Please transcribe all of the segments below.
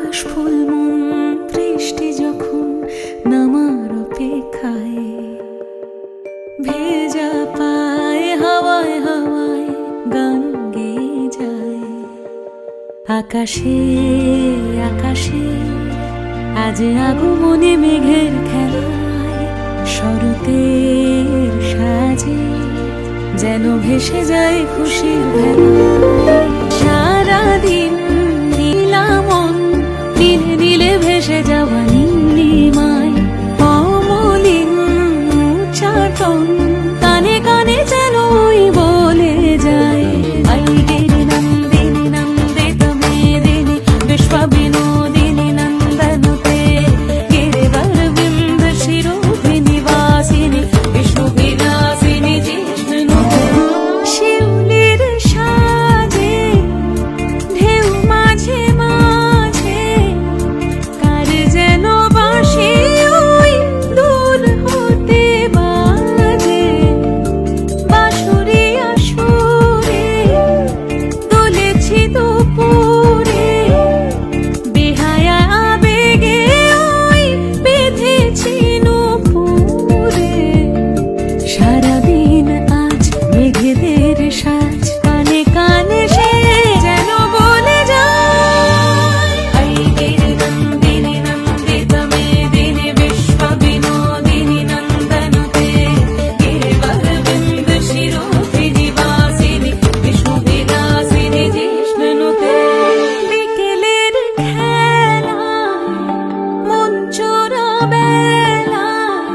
আকাশ ফুল মন বৃষ্টি যখন নামার অপেক্ষায়, ভেজা পায় হাওয়ায় হাওয়ায় গান গেয়ে যায়। আকাশে আকাশে আজ আগমনে মেঘের খেলায়, শরতের সাজে যেন ভেসে যায় খুশির ভেলায়। সারাদিন নীলা মন নীলে নীলে ভেসে যাওয়া নীলিমায়, অমলিন উচ্চাটন কানে কানে যেন ওই বলে যায়। আইগিরি নন্দিনী নন্দিত মেদিনী বিশ্ব বিনোদিনী নন্দনুতে, গিরিবর বিন্দ শিরোভিনী বাসিনী বিষ্ণু বিলাসিনী জিষ্ণুতে। শিউলির সাজে ঢেউ মাঝে মাঝে কার যেন বাঁশি ওই দূর হতে বাজে। বাঁশুরিয়া সুরে দুলেছি দুপুরে, বেহায়া আবেগে ওই বেঁধেছি নূপুরে। সারাদিন আজ মেঘেদের সাজ, কানে কানে সে যেন বলে যায়। আইগিরি নন্দিনী নন্দিত মেদিনী বিশ্ব বিনোদিনী নন্দনুতে, গিরিবর বিন্দ শিরোভিনী বাসিনী বিষ্ণু বিলাসিনী জিষ্ণুতে। বিকেলের খেলায় মন চোরা বেলায়,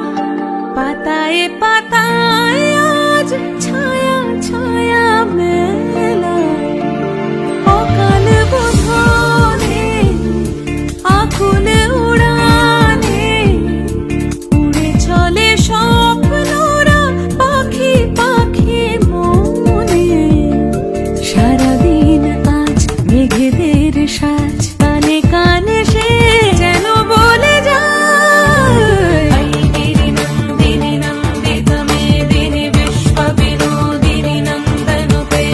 পাতায় পাতায় আজ ছায়া ছায়া মেলায়। অকাল বোধনে আকুল উড়ানে উড়ে চলে স্বপ্নরা পাখি পাখি মনে। সারাদিন আজ মেঘেদের সাজ, কানে কানে সে যেন বলে যায়। আইগিরি নন্দিনী নন্দিত মেদিনী বিশ্ব বিনোদিনী নন্দনুতে,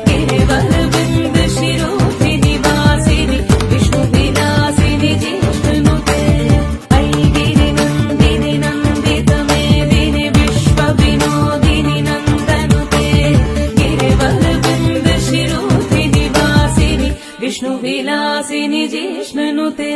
গিরিবর বিন্দ শিরোভিনী বাসিনী বিষ্ণু বিলাসিনী জিষ্ণুতে। আইগিরি নন্দিনী নন্দিত মেদিনী বিশ্ব বিনোদিনী নন্দনুতে, গিরিবর বিন্দ শিরোভিনী বাসিনী বিষ্ণু বিলাসিনী জিষ্ণুতে।